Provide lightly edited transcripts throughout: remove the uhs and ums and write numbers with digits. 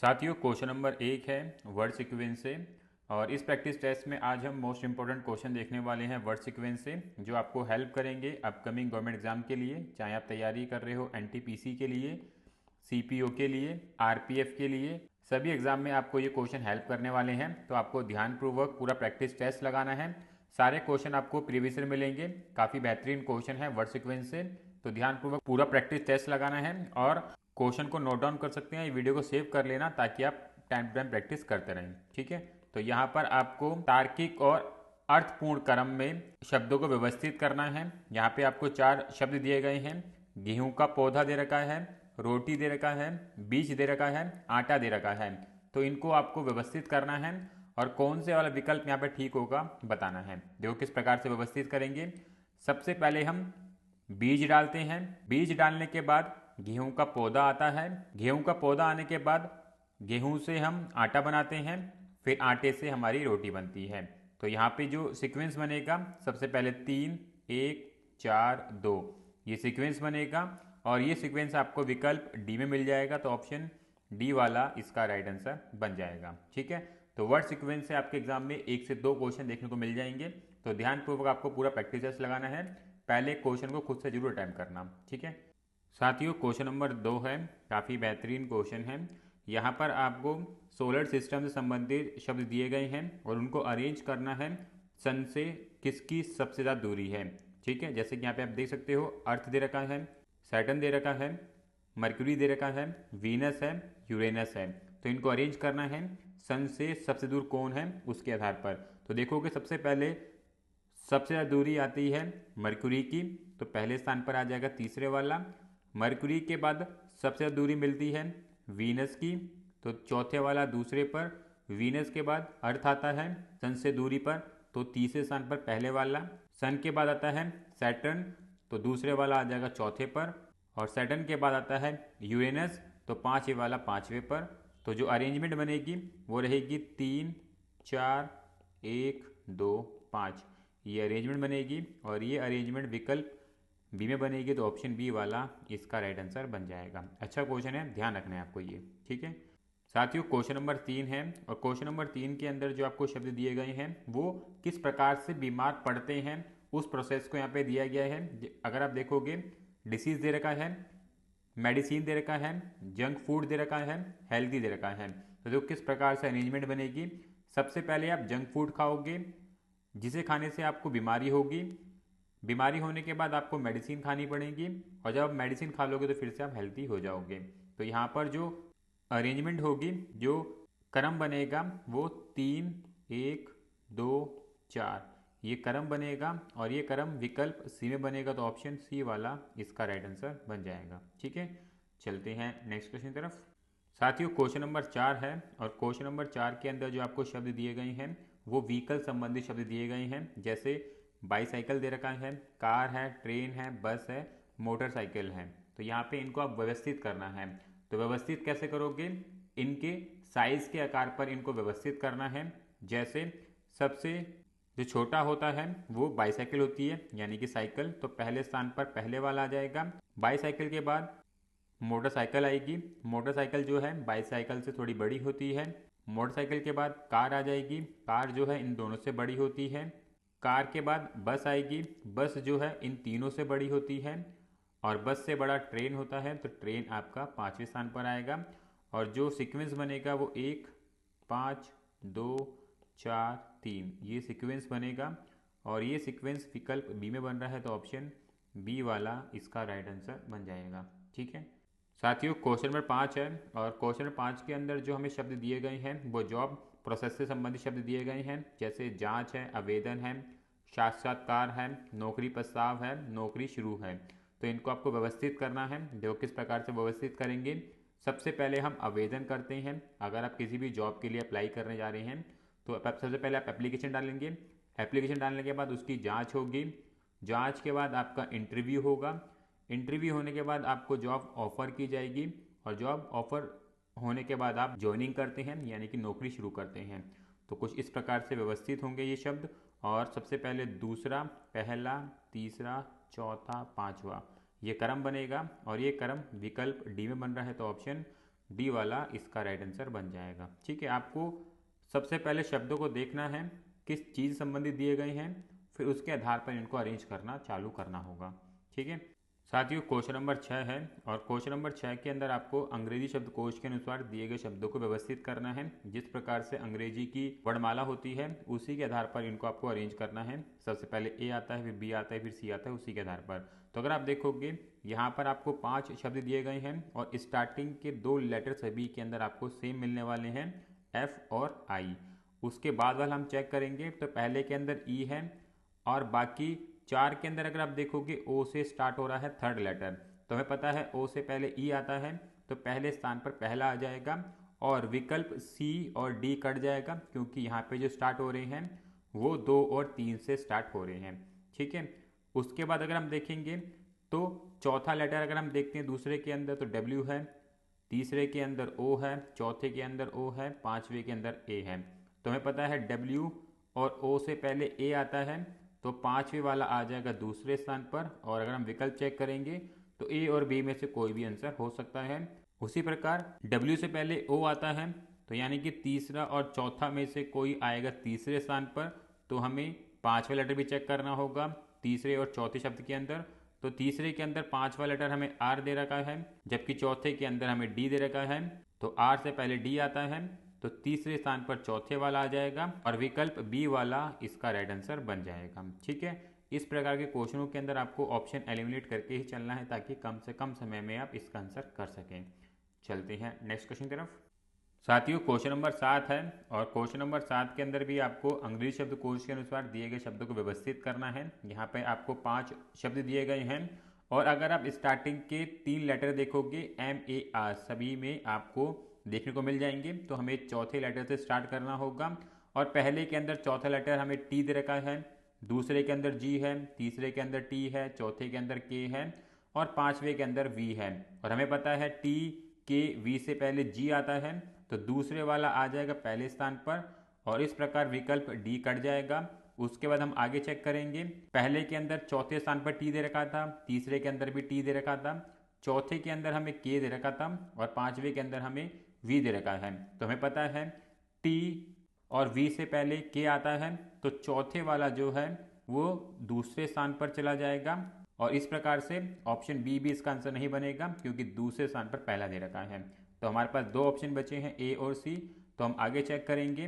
साथियों, question number 1 है word sequence से। और इस प्रैक्टिस टेस्ट में आज हम मोस्ट इंपॉर्टेंट क्वेश्चन देखने वाले हैं वर्ड सीक्वेंस से, जो आपको हेल्प करेंगे अपकमिंग गवर्नमेंट एग्जाम के लिए, चाहे आप तैयारी कर रहे हो एनटीपीसी के लिए, सीपीओ के लिए, आरपीएफ के लिए। सभी एग्जाम में आपको ये क्वेश्चन हेल्प करने वाले हैं, तो आपको ध्यानपूर्वक पूरा प्रैक्टिस टेस्ट लगाना है। सारे क्वेश्चन आपको प्रीवियस ईयर मिलेंगे, काफ़ी बेहतरीन क्वेश्चन है वर्ड सीक्वेंस से, तो ध्यानपूर्वक पूरा प्रैक्टिस टेस्ट लगाना है। और क्वेश्चन को नोट डाउन कर सकते हैं, ये वीडियो को सेव कर लेना ताकि आप टाइम टू टाइम प्रैक्टिस करते रहें। ठीक है, तो यहाँ पर आपको तार्किक और अर्थपूर्ण क्रम में शब्दों को व्यवस्थित करना है। यहाँ पे आपको 4 शब्द दिए गए हैं। गेहूं का पौधा दे रखा है, रोटी दे रखा है, बीज दे रखा है, आटा दे रखा है। तो इनको आपको व्यवस्थित करना है और कौन से वाला विकल्प यहाँ पे ठीक होगा बताना है। देखो किस प्रकार से व्यवस्थित करेंगे। सबसे पहले हम बीज डालते हैं। बीज डालने के बाद गेहूं का पौधा आता है। गेहूं का पौधा आने के बाद गेहूं से हम आटा बनाते हैं, फिर आटे से हमारी रोटी बनती है। तो यहाँ पे जो सीक्वेंस बनेगा, सबसे पहले 3, 1, 4, 2 ये सीक्वेंस बनेगा। और ये सीक्वेंस आपको विकल्प डी में मिल जाएगा, तो ऑप्शन डी वाला इसका राइट आंसर बन जाएगा। ठीक है, तो वर्ड सीक्वेंस से आपके एग्जाम में 1 से 2 क्वेश्चन देखने को मिल जाएंगे, तो ध्यानपूर्वक आपको पूरा प्रैक्टिस टेस्ट लगाना है। पहले क्वेश्चन को खुद से जरूर अटेम्प्ट करना। ठीक है साथियों, क्वेश्चन नंबर 2 है, काफ़ी बेहतरीन क्वेश्चन है। यहाँ पर आपको सोलर सिस्टम से संबंधित शब्द दिए गए हैं और उनको अरेंज करना है सन से किसकी सबसे ज़्यादा दूरी है। ठीक है, जैसे कि यहाँ पे आप देख सकते हो, अर्थ दे रखा है, सैटर्न दे रखा है, मरक्यूरी दे रखा है, वीनस है, यूरेनस है। तो इनको अरेंज करना है सन से सबसे दूर कौन है उसके आधार पर। तो देखोगे सबसे पहले सबसे ज़्यादा दूरी आती है मरक्यूरी की, तो पहले स्थान पर आ जाएगा तीसरे वाला। मरक्यूरी के बाद सबसे ज़्यादा दूरी मिलती है वीनस की, तो चौथे वाला दूसरे पर। वीनस के बाद अर्थ आता है सन से दूरी पर, तो तीसरे स्थान पर पहले वाला। सन के बाद आता है सैटर्न, तो दूसरे वाला आ जाएगा चौथे पर। और सैटर्न के बाद आता है यूरेनस, तो पाँचवें वाला पाँचवें पर। तो जो अरेंजमेंट बनेगी वो रहेगी 3, 4, 1, 2, 5 ये अरेंजमेंट बनेगी। और ये अरेंजमेंट विकल्प बी में बनेगी, तो ऑप्शन बी वाला इसका राइट आंसर बन जाएगा। अच्छा क्वेश्चन है, ध्यान रखना है आपको ये। ठीक है साथियों, क्वेश्चन नंबर 3 है, और क्वेश्चन नंबर 3 के अंदर जो आपको शब्द दिए गए हैं वो किस प्रकार से बीमार पड़ते हैं उस प्रोसेस को यहाँ पे दिया गया है। अगर आप देखोगे, डिसीज दे रखा है, मेडिसिन दे रखा है, जंक फूड दे रखा है, हेल्दी दे रखा है। तो जो किस प्रकार से अरेंजमेंट बनेगी, सबसे पहले आप जंक फूड खाओगे, जिसे खाने से आपको बीमारी होगी। बीमारी होने के बाद आपको मेडिसिन खानी पड़ेगी, और जब आप मेडिसिन खा लोगे तो फिर से आप हेल्थी हो जाओगे। तो यहाँ पर जो अरेंजमेंट होगी, जो क्रम बनेगा वो 3, 1, 2, 4 ये क्रम बनेगा, और ये क्रम विकल्प सी में बनेगा, तो ऑप्शन सी वाला इसका राइट आंसर बन जाएगा। ठीक है, चलते हैं नेक्स्ट क्वेश्चन की तरफ। साथियों, क्वेश्चन नंबर 4 है, और क्वेश्चन नंबर 4 के अंदर जो आपको शब्द दिए गए हैं वो व्हीकल संबंधित शब्द दिए गए हैं। जैसे बाईसाइकिल दे रखा है, कार है, ट्रेन है, बस है, मोटरसाइकिल है। तो यहाँ पे इनको आप व्यवस्थित करना है। तो व्यवस्थित कैसे करोगे, इनके साइज के आकार पर इनको व्यवस्थित करना है। जैसे सबसे जो छोटा होता है वो बाईसाइकिल होती है, यानी कि साइकिल, तो पहले स्थान पर पहले वाला आ जाएगा। बाईसाइकिल के बाद मोटरसाइकिल आएगी। मोटरसाइकिल जो है बाईसाइकिल से थोड़ी बड़ी होती है। मोटरसाइकिल के बाद कार आ जाएगी। कार जो है इन दोनों से बड़ी होती है। कार के बाद बस आएगी। बस जो है इन तीनों से बड़ी होती है। और बस से बड़ा ट्रेन होता है, तो ट्रेन आपका 5वें स्थान पर आएगा। और जो सीक्वेंस बनेगा वो 1, 5, 2, 4, 3 ये सीक्वेंस बनेगा। और ये सीक्वेंस विकल्प बी में बन रहा है, तो ऑप्शन बी वाला इसका राइट आंसर बन जाएगा। ठीक है साथियों, क्वेश्चन नंबर 5 है, और क्वेश्चन नंबर 5 के अंदर जो हमें शब्द दिए गए हैं वो जॉब प्रोसेस से संबंधित शब्द दिए गए हैं। जैसे जांच है, आवेदन है, साक्षात्कार है, नौकरी प्रस्ताव है, नौकरी शुरू है। तो इनको आपको व्यवस्थित करना है। देखो किस प्रकार से व्यवस्थित करेंगे। सबसे पहले हम आवेदन करते हैं। अगर आप किसी भी जॉब के लिए अप्लाई करने जा रहे हैं, तो सबसे पहले आप एप्लीकेशन डालेंगे। एप्लीकेशन डालने के बाद उसकी जाँच होगी। जाँच के बाद आपका इंटरव्यू होगा। इंटरव्यू होने के बाद आपको जॉब ऑफर की जाएगी, और जॉब ऑफर होने के बाद आप ज्वाइनिंग करते हैं, यानी कि नौकरी शुरू करते हैं। तो कुछ इस प्रकार से व्यवस्थित होंगे ये शब्द। और सबसे पहले दूसरा, पहला, तीसरा, चौथा, पांचवा ये क्रम बनेगा, और ये क्रम विकल्प डी में बन रहा है, तो ऑप्शन डी वाला इसका राइट आंसर बन जाएगा। ठीक है, आपको सबसे पहले शब्दों को देखना है किस चीज़ संबंधित दिए गए हैं, फिर उसके आधार पर इनको अरेंज करना चालू करना होगा। ठीक है साथियों, क्वेश्चन नंबर 6 है और क्वेश्चन नंबर 6 के अंदर आपको अंग्रेजी शब्दकोश के अनुसार दिए गए शब्दों को व्यवस्थित करना है। जिस प्रकार से अंग्रेजी की वर्णमाला होती है उसी के आधार पर इनको आपको अरेंज करना है। सबसे पहले ए आता है, फिर बी आता है, फिर सी आता है, उसी के आधार पर। तो अगर आप देखोगे यहाँ पर आपको 5 शब्द दिए गए हैं और स्टार्टिंग के 2 लेटर सभी के अंदर आपको सेम मिलने वाले हैं, एफ और आई। उसके बाद वाला हम चेक करेंगे तो पहले के अंदर ई है और बाकी 4 के अंदर अगर आप देखोगे ओ से स्टार्ट हो रहा है थर्ड लेटर। तो हमें पता है ओ से पहले ई आता है तो पहले स्थान पर पहला आ जाएगा और विकल्प सी और डी कट जाएगा क्योंकि यहाँ पे जो स्टार्ट हो रहे हैं वो 2 और 3 से स्टार्ट हो रहे हैं। ठीक है, उसके बाद अगर हम देखेंगे तो चौथा लेटर अगर हम देखते हैं दूसरे के अंदर तो डब्ल्यू है, तीसरे के अंदर ओ है, चौथे के अंदर ओ है, पांचवे के अंदर ए है। तो हमें पता है डब्ल्यू और ओ से पहले ए आता है तो पांचवे वाला आ जाएगा दूसरे स्थान पर। और अगर हम विकल्प चेक करेंगे तो ए और बी में से कोई भी आंसर हो सकता है। उसी प्रकार डब्ल्यू से पहले ओ आता है तो यानी कि तीसरा और चौथा में से कोई आएगा तीसरे स्थान पर, तो हमें पांचवा लेटर भी चेक करना होगा तीसरे और चौथे शब्द के अंदर। तो तीसरे के अंदर पांचवा लेटर हमें आर दे रखा है जबकि चौथे के अंदर हमें डी दे रखा है। तो आर से पहले डी आता है तो तीसरे स्थान पर चौथे वाला आ जाएगा और विकल्प बी वाला इसका राइट आंसर बन जाएगा। ठीक है, इस प्रकार के क्वेश्चनों के अंदर आपको ऑप्शन एलिमिनेट करके ही चलना है ताकि कम से कम समय में आप इसका आंसर कर सकें। चलते हैं नेक्स्ट क्वेश्चन की तरफ। साथियों, क्वेश्चन नंबर 7 है और क्वेश्चन नंबर 7 के अंदर भी आपको अंग्रेजी शब्दकोश के अनुसार दिए गए शब्दों को व्यवस्थित करना है। यहाँ पे आपको 5 शब्द दिए गए हैं और अगर आप स्टार्टिंग के 3 लेटर देखोगे एम ए आर सभी में आपको देखने को मिल जाएंगे। तो हमें चौथे लेटर से स्टार्ट करना होगा और पहले के अंदर चौथा लेटर हमें टी दे रखा है, दूसरे के अंदर जी है, तीसरे के अंदर टी है, चौथे के अंदर के है और पांचवे के अंदर वी है। और हमें पता है टी के वी से पहले जी आता है तो दूसरे वाला आ जाएगा पहले स्थान पर और इस प्रकार विकल्प डी कट जाएगा। उसके बाद हम आगे चेक करेंगे, पहले के अंदर चौथे स्थान पर टी दे रखा था, तीसरे के अंदर भी टी दे रखा था, चौथे के अंदर हमें के दे रखा था और पांचवे के अंदर हमें वी दे रखा है। तो हमें पता है टी और वी से पहले के आता है तो चौथे वाला जो है वो दूसरे स्थान पर चला जाएगा और इस प्रकार से ऑप्शन बी भी इसका आंसर नहीं बनेगा क्योंकि दूसरे स्थान पर पहला दे रखा है। तो हमारे पास 2 ऑप्शन बचे हैं ए और सी। तो हम आगे चेक करेंगे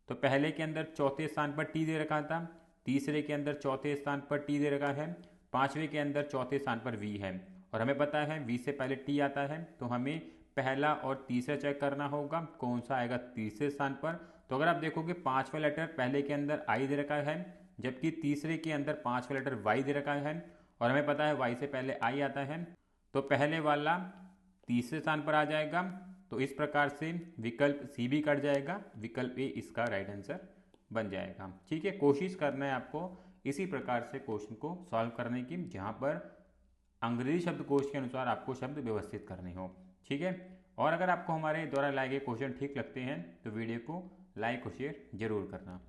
तो पहले के अंदर चौथे स्थान पर टी दे रखा था, तीसरे के अंदर चौथे स्थान पर टी दे रखा है, पांचवे के अंदर चौथे स्थान पर वी है और हमें पता है वी से पहले टी आता है तो हमें पहला और तीसरा चेक करना होगा कौन सा आएगा तीसरे स्थान पर। तो अगर आप देखोगे पांचवा लेटर पहले के अंदर आई दे रखा है जबकि तीसरे के अंदर पांचवा लेटर वाई दे रखा है और हमें पता है वाई से पहले आई आता है तो पहले वाला तीसरे स्थान पर आ जाएगा। तो इस प्रकार से विकल्प सी भी कट जाएगा, विकल्प ए इसका राइट आंसर बन जाएगा। ठीक है, कोशिश करना है आपको इसी प्रकार से क्वेश्चन को सॉल्व करने की जहां पर अंग्रेजी शब्दकोश के अनुसार आपको शब्द व्यवस्थित करने हो। ठीक है, और अगर आपको हमारे द्वारा लाए गए क्वेश्चन ठीक लगते हैं तो वीडियो को लाइक और शेयर जरूर करना।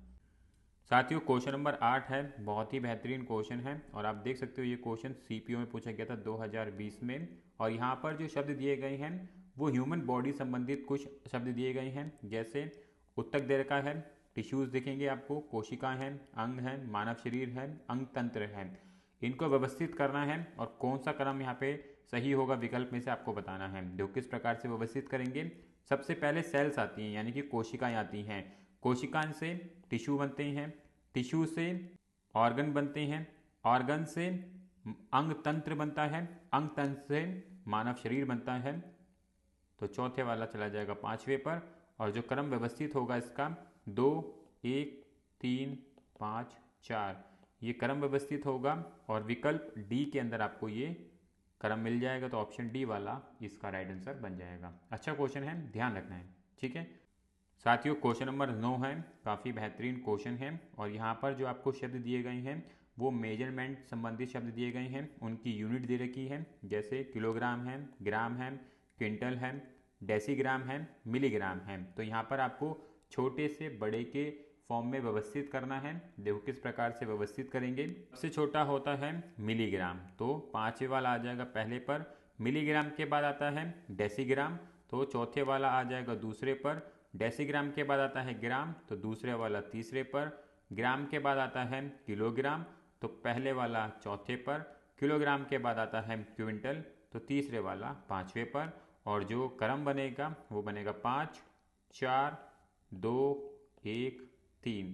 साथियों, क्वेश्चन नंबर 8 है, बहुत ही बेहतरीन क्वेश्चन है और आप देख सकते हो ये क्वेश्चन सीपीओ में पूछा गया था 2020 में। और यहाँ पर जो शब्द दिए गए हैं वो ह्यूमन बॉडी संबंधित कुछ शब्द दिए गए हैं, जैसे उत्तक दे रखा है, टिश्यूज दिखेंगे आपको, कोशिकाएं हैं, अंग है, मानव शरीर है, अंग तंत्र है। इनको व्यवस्थित करना है और कौन सा क्रम यहाँ पे सही होगा विकल्प में से आपको बताना है। जो किस प्रकार से व्यवस्थित करेंगे, सबसे पहले सेल्स आती हैं यानी कि कोशिकाएं आती हैं, कोशिकाएं से टिश्यू बनते हैं, टिश्यू से ऑर्गन बनते हैं, ऑर्गन से अंग तंत्र बनता है, अंग तंत्र से मानव शरीर बनता है। तो चौथे वाला चला जाएगा पांचवे पर और जो क्रम व्यवस्थित होगा इसका 2 1 3 5 4 ये क्रम व्यवस्थित होगा और विकल्प डी के अंदर आपको ये क्रम मिल जाएगा। तो ऑप्शन डी वाला इसका राइट आंसर बन जाएगा। अच्छा क्वेश्चन है, ध्यान रखना है। ठीक है साथियों, क्वेश्चन नंबर 9 है, काफ़ी बेहतरीन क्वेश्चन है और यहाँ पर जो आपको शब्द दिए गए हैं वो मेजरमेंट संबंधित शब्द दिए गए हैं, उनकी यूनिट दे रखी है, जैसे किलोग्राम है, ग्राम है, क्विंटल है, डेसीग्राम है, मिलीग्राम है। तो यहाँ पर आपको छोटे से बड़े के फॉर्म में व्यवस्थित करना है। देखो किस प्रकार से व्यवस्थित करेंगे। सबसे छोटा होता है मिलीग्राम, तो पांचवे वाला आ जाएगा पहले पर, मिलीग्राम के बाद आता है डेसीग्राम, तो चौथे वाला आ जाएगा दूसरे पर, डेसीग्राम के बाद आता है ग्राम तो दूसरे वाला तीसरे पर, ग्राम के बाद आता है किलोग्राम तो पहले वाला चौथे पर, किलोग्राम के बाद आता है क्विंटल तो तीसरे वाला पाँचवें पर, और जो क्रम बनेगा वो बनेगा 5 4 2 1 3,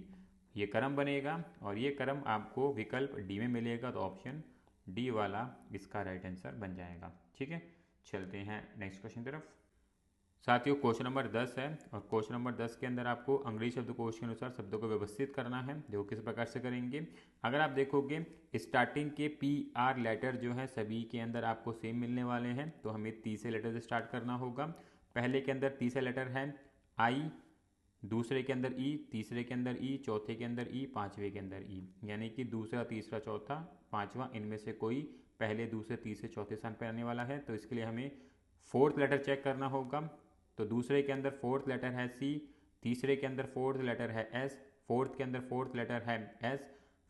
ये क्रम बनेगा और ये क्रम आपको विकल्प डी में मिलेगा, तो ऑप्शन डी वाला इसका राइट आंसर बन जाएगा। ठीक है, चलते हैं नेक्स्ट क्वेश्चन तरफ। साथियों क्वेश्चन नंबर 10 है और क्वेश्चन नंबर 10 के अंदर आपको अंग्रेजी शब्दकोश के अनुसार शब्दों को व्यवस्थित करना है। देखो किस प्रकार से करेंगे। अगर आप देखोगे स्टार्टिंग के पी आर लेटर जो है सभी के अंदर आपको सेम मिलने वाले हैं, तो हमें तीसरे लेटर से स्टार्ट करना होगा। पहले के अंदर तीसरा लेटर है आई, दूसरे के अंदर ई, तीसरे के अंदर ई, चौथे के अंदर ई, पाँचवें के अंदर ई, यानी कि दूसरा तीसरा चौथा पाँचवा इनमें से कोई पहले दूसरे तीसरे चौथे स्थान पर आने वाला है। तो इसके लिए हमें फोर्थ लेटर चेक करना होगा। तो दूसरे के अंदर फोर्थ लेटर है सी, तीसरे के अंदर फोर्थ लेटर है एस, फोर्थ के अंदर फोर्थ लेटर है एस,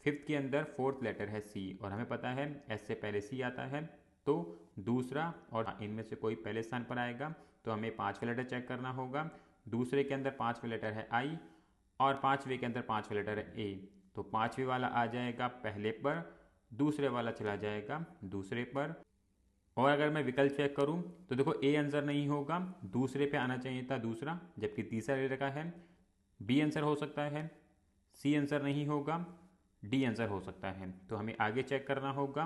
फिफ्थ के अंदर फोर्थ लेटर है सी, और हमें पता है एस से पहले सी आता है तो दूसरा और इनमें से कोई पहले स्थान पर आएगा। तो हमें पाँचवें लेटर चेक करना होगा। दूसरे के अंदर पाँचवें लेटर है आई और पाँचवें के अंदर पाँचवें लेटर है ए, तो पाँचवें वाला आ जाएगा पहले पर, दूसरे वाला चला जाएगा दूसरे पर। और अगर मैं विकल्प चेक करूं तो देखो ए आंसर नहीं होगा, दूसरे पे आना चाहिए था दूसरा, जबकि तीसरा ले रखा है। बी आंसर हो सकता है, सी आंसर नहीं होगा, डी आंसर हो सकता है। तो हमें आगे चेक करना होगा।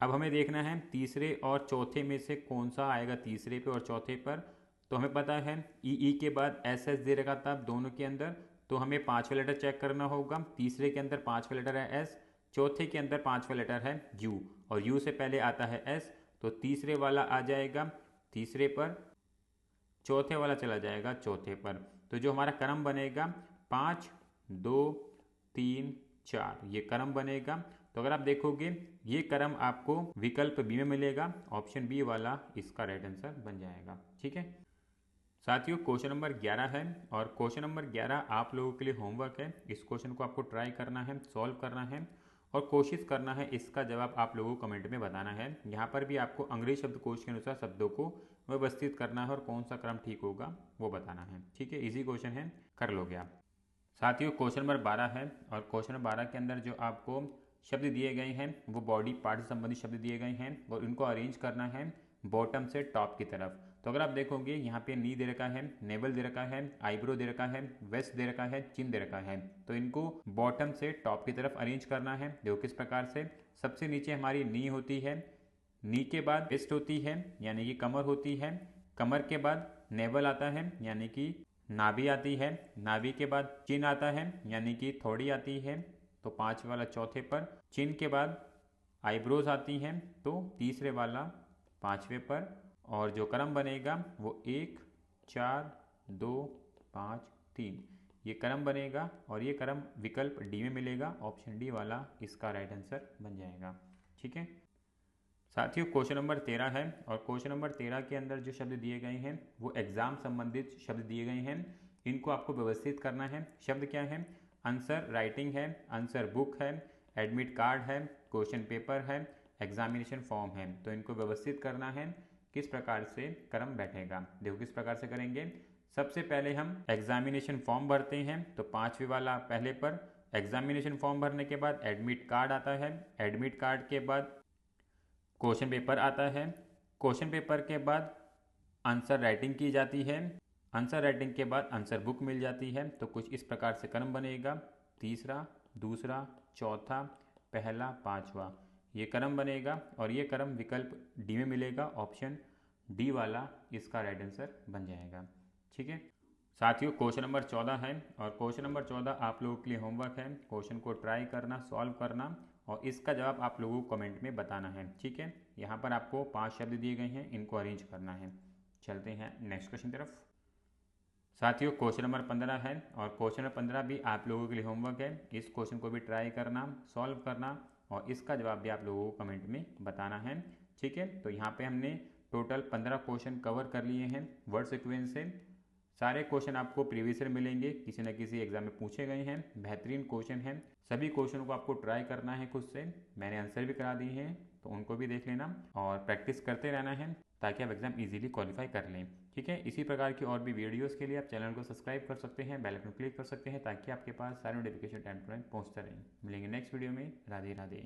अब हमें देखना है तीसरे और चौथे में से कौन सा आएगा तीसरे पे और चौथे पर। तो हमें पता है ई के बाद एस एस दे रखा था दोनों के अंदर, तो हमें पाँचवें लेटर चेक करना होगा। तीसरे के अंदर पाँचवें लेटर है एस, चौथे के अंदर पाँचवें लेटर है यू, और यू से पहले आता है एस, तो तीसरे वाला आ जाएगा तीसरे पर, चौथे वाला चला जाएगा चौथे पर। तो जो हमारा क्रम बनेगा 5 2 3 4, ये क्रम बनेगा। तो अगर आप देखोगे ये क्रम आपको विकल्प बी में मिलेगा, ऑप्शन बी वाला इसका राइट आंसर बन जाएगा। ठीक है साथियों, क्वेश्चन नंबर 11 है और क्वेश्चन नंबर 11 आप लोगों के लिए होमवर्क है। इस क्वेश्चन को आपको ट्राई करना है, सॉल्व करना है और कोशिश करना है इसका जवाब आप लोगों को कमेंट में बताना है। यहाँ पर भी आपको अंग्रेजी शब्दकोश के अनुसार शब्दों को व्यवस्थित करना है और कौन सा क्रम ठीक होगा वो बताना है। ठीक है, इजी क्वेश्चन है, कर लोगे आप। साथियों क्वेश्चन नंबर 12 है और क्वेश्चन नंबर 12 के अंदर जो आपको शब्द दिए गए हैं वो बॉडी पार्ट से संबंधित शब्द दिए गए हैं और इनको अरेंज करना है बॉटम से टॉप की तरफ। तो अगर आप देखोगे यहाँ पे नी दे रखा है, नेवल दे रखा है, आईब्रो दे रखा है, वेस्ट दे रखा है, चिन दे रखा है, तो इनको बॉटम से टॉप की तरफ अरेंज करना है। देखो किस प्रकार से। सबसे नीचे हमारी नी होती है, नी के बाद वेस्ट होती है यानी कि कमर होती है, कमर के बाद नेवल आता है यानी कि नाभि आती है, नाभि के बाद चिन आता है यानी कि थोड़ी आती है, तो पाँच वाला चौथे पर, चिन के बाद आईब्रोज आती हैं तो तीसरे वाला पाँचवें पर, और जो क्रम बनेगा वो 1 4 2 5 3, ये क्रम बनेगा और ये क्रम विकल्प डी में मिलेगा, ऑप्शन डी वाला इसका राइट आंसर बन जाएगा। ठीक है साथियों, क्वेश्चन नंबर 13 है और क्वेश्चन नंबर 13 के अंदर जो शब्द दिए गए हैं वो एग्जाम संबंधित शब्द दिए गए हैं, इनको आपको व्यवस्थित करना है। शब्द क्या है? आंसर राइटिंग है, आंसर बुक है, एडमिट कार्ड है, क्वेश्चन पेपर है, एग्जामिनेशन फॉर्म है। तो इनको व्यवस्थित करना है, किस प्रकार से क्रम बैठेगा। देखो किस प्रकार से करेंगे। सबसे पहले हम एग्जामिनेशन फॉर्म भरते हैं, तो पाँचवें वाला पहले पर, एग्जामिनेशन फॉर्म भरने के बाद एडमिट कार्ड आता है, एडमिट कार्ड के बाद क्वेश्चन पेपर आता है, क्वेश्चन पेपर के बाद आंसर राइटिंग की जाती है, आंसर राइटिंग के बाद आंसर बुक मिल जाती है। तो कुछ इस प्रकार से क्रम बनेगा, तीसरा, दूसरा, चौथा, पहला, पांचवा, ये क्रम बनेगा और ये क्रम विकल्प डी में मिलेगा, ऑप्शन डी वाला इसका राइट आंसर बन जाएगा। ठीक है साथियों, क्वेश्चन नंबर 14 है और क्वेश्चन नंबर 14 आप लोगों के लिए होमवर्क है। क्वेश्चन को ट्राई करना, सॉल्व करना और इसका जवाब आप लोगों को कमेंट में बताना है। ठीक है, यहाँ पर आपको 5 शब्द दिए गए हैं, इनको अरेंज करना है। चलते हैं नेक्स्ट क्वेश्चन तरफ। साथियों क्वेश्चन नंबर 15 है और क्वेश्चन नंबर 15 भी आप लोगों के लिए होमवर्क है। इस क्वेश्चन को भी ट्राई करना, सॉल्व करना और इसका जवाब भी आप लोगों को कमेंट में बताना है। ठीक है, तो यहाँ पे हमने टोटल 15 क्वेश्चन कवर कर लिए हैं वर्ड सीक्वेंस से। सारे क्वेश्चन आपको प्रीवियस ईयर मिलेंगे, किसी न किसी एग्जाम में पूछे गए हैं, बेहतरीन क्वेश्चन हैं। सभी क्वेश्चन को आपको ट्राई करना है खुद से, मैंने आंसर भी करा दिए हैं तो उनको भी देख लेना और प्रैक्टिस करते रहना है ताकि आप एग्ज़ाम इजीली क्वालिफाई कर लें। ठीक है, इसी प्रकार की और भी वीडियोस के लिए आप चैनल को सब्सक्राइब कर सकते हैं, बेल आइकन क्लिक कर सकते हैं ताकि आपके पास सारे नोटिफिकेशन टाइम टू टाइम पहुँचता रहे। मिलेंगे नेक्स्ट वीडियो में। राधे राधे।